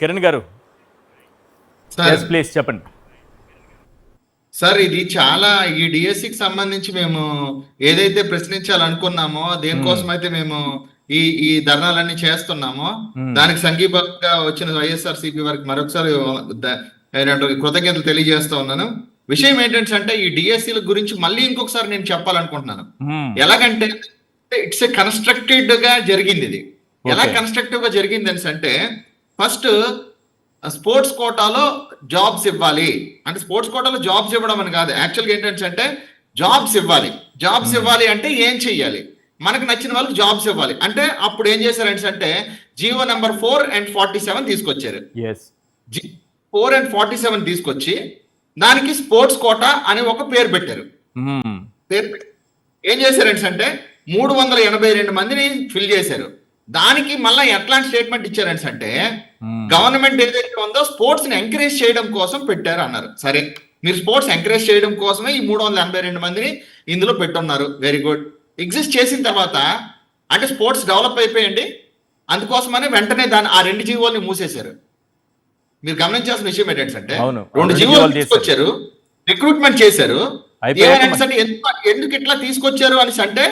కిరణ్ గారు ప్లీజ్ చెప్పండి సార్. ఇది చాలా ఈ డిఎస్సికి సంబంధించి మేము ఏదైతే ప్రశ్నించాలనుకున్నామో దేనికోసం అయితే మేము ఈ ఈ ధర్నాలన్నీ చేస్తున్నామో దానికి సంఘీభావంగా వచ్చిన వైఎస్ఆర్సీపీ వారికి మరొకసారి కృతజ్ఞతలు తెలియజేస్తా ఉన్నాను. విషయం ఏంటంటే ఈ డిఎస్సీల గురించి మళ్ళీ ఇంకొకసారి నేను చెప్పాలనుకుంటున్నాను. ఎలాగంటే ఇట్స్ ఏ కన్స్ట్రక్టెడ్ గా జరిగింది. ఇది ఎలా కన్స్ట్రక్టివ్ గా జరిగింది అంటే ఫస్ట్ స్పోర్ట్స్ కోటాలో జాబ్స్ ఇవ్వాలి అంటే స్పోర్ట్స్ కోటాలో జాబ్స్ ఇవ్వడం అని కాదు. యాక్చువల్గా ఏంటంటే జాబ్స్ ఇవ్వాలి అంటే ఏం చెయ్యాలి, మనకు నచ్చిన వాళ్ళకి జాబ్స్ ఇవ్వాలి అంటే అప్పుడు ఏం చేశారంటే జీవో నెంబర్ 4 and 47 తీసుకొచ్చారు. 4 and 47 తీసుకొచ్చి దానికి స్పోర్ట్స్ కోటా అని ఒక పేరు పెట్టారు. ఏం చేశారంటే 382 మందిని ఫిల్ చేశారు. దానికి మళ్ళీ ఎట్లాంటి స్టేట్మెంట్ ఇచ్చారంటే గవర్నమెంట్ ఏదైతే ఉందో స్పోర్ట్స్ ని ఎంకరేజ్ చేయడం కోసం పెట్టారు అన్నారు. సరే, మీరు స్పోర్ట్స్ ఎంకరేజ్ చేయడం కోసమే ఈ 382 మందిని ఇందులో పెట్టున్నారు. Very good. ఎగ్జిస్ట్ చేసిన తర్వాత అంటే స్పోర్ట్స్ డెవలప్ అయిపోయండి, అందుకోసమని వెంటనే ఆ 2 జీవోల్ని మూసేశారు. మీరు గమనించాల్సిన విషయం ఏంటంటే 2 జీవోలు తీసుకొచ్చారు, రిక్రూట్మెంట్ చేశారు. ఎందుకు ఇట్లా తీసుకొచ్చారు అని అంటే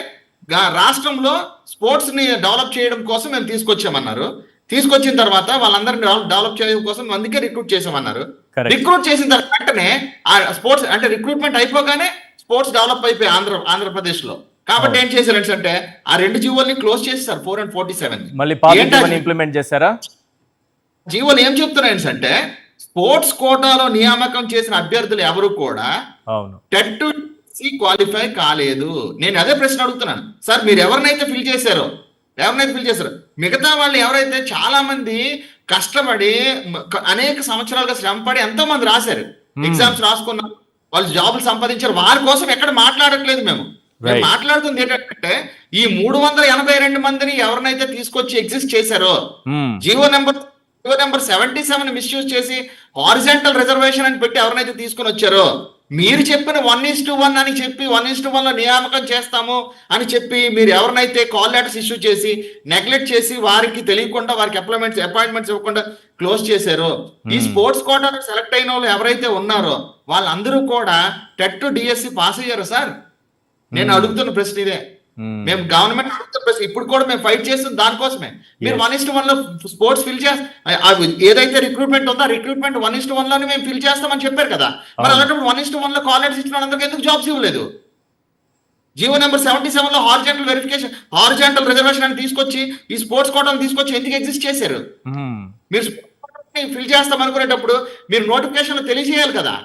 రాష్ట్రంలో స్పోర్ట్స్ ని డెవలప్ చేయడం కోసం మేము తీసుకొచ్చామన్నారు. తీసుకొచ్చిన తర్వాత వాళ్ళందరినీ డెవలప్ చేయడం కోసం అందుకే రిక్రూట్ చేసామన్నారు. రిక్రూట్ చేసిన తర్వాత వెంటనే ఆ స్పోర్ట్స్ అంటే రిక్రూట్మెంట్ అయిపోగానే స్పోర్ట్స్ డెవలప్ అయిపోయి ఆంధ్రప్రదేశ్ లో. కాబట్టి ఏం చేశారంటే ఆ 2 జీవోల్ని క్లోజ్ చేశారు. 4 and 47 ఇంప్లిమెంట్ చేశారా? జీవోలు ఏం చెప్తున్నాయంటే స్పోర్ట్స్ కోటాలో నియామకం చేసిన అభ్యర్థులు ఎవరు కూడా టెట్ క్వాలిఫై కాలేదు. నేను అదే ప్రశ్న అడుగుతున్నాను సార్. మీరు ఎవరినైతే ఫిల్ చేశారో మిగతా వాళ్ళు ఎవరైతే చాలా మంది కష్టపడి అనేక సంవత్సరాలుగా శ్రమపడి ఎంతో మంది రాశారు, ఎగ్జామ్స్ రాసుకున్నారు, వాళ్ళు జాబులు సంపాదించారు. వారి కోసం ఎక్కడ మాట్లాడట్లేదు. మేము మాట్లాడుతుంది ఏంటంటే ఈ 382 మందిని ఎవరినైతే తీసుకొచ్చి ఎగ్జిస్ట్ చేశారో జీవో నెంబర్ 77 మిస్యూజ్ చేసి హారిజాంటల్ రిజర్వేషన్ అని పెట్టి ఎవరినైతే తీసుకుని వచ్చారో మీరు చెప్పిన 1:1 అని చెప్పి 1:1 లో నియామకం చేస్తాము అని చెప్పి మీరు ఎవరినైతే కాల్ లెటర్స్ ఇష్యూ చేసి నెగ్లెక్ట్ చేసి వారికి తెలియకుండా వారికి అపాయింట్మెంట్స్ ఇవ్వకుండా క్లోజ్ చేశారో ఈ స్పోర్ట్స్ కోటాలో సెలెక్ట్ అయిన వాళ్ళు ఎవరైతే ఉన్నారో వాళ్ళందరూ కూడా టెట్ డిఎస్సి పాస్ అయ్యారు సార్. నేను అడుగుతున్న ప్రశ్న ఇదే. మేము గవర్నమెంట్ అడుగుతున్న ప్రశ్న ఇప్పుడు కూడా మేము ఫైట్ చేస్తుంది దానికోసమే. మీరు 1:1 లో స్పోర్ట్స్ ఫిల్ ఏదైతే రిక్రూట్మెంట్ ఉందో రిక్రూట్మెంట్ 1:1 లోనే మేము ఫిల్ చేస్తామని చెప్పారు కదా. మరి అలాంటప్పుడు 1:1 లో కాలేజ్ ఇచ్చిన వాళ్ళందరికీ ఎందుకు జాబ్స్ ఇవ్వలేదు? జీవో నెంబర్ 77 లో హారిజాంటల్ రిజర్వేషన్ అని తీసుకొచ్చి ఈ స్పోర్ట్స్ కోటాను తీసుకొచ్చి ఎందుకు ఎగ్జిస్ట్ చేశారు? మీరు ఫిల్ చేస్తాం అనుకునేటప్పుడు మీరు నోటిఫికేషన్ లో తెలియజేయాలి కదా.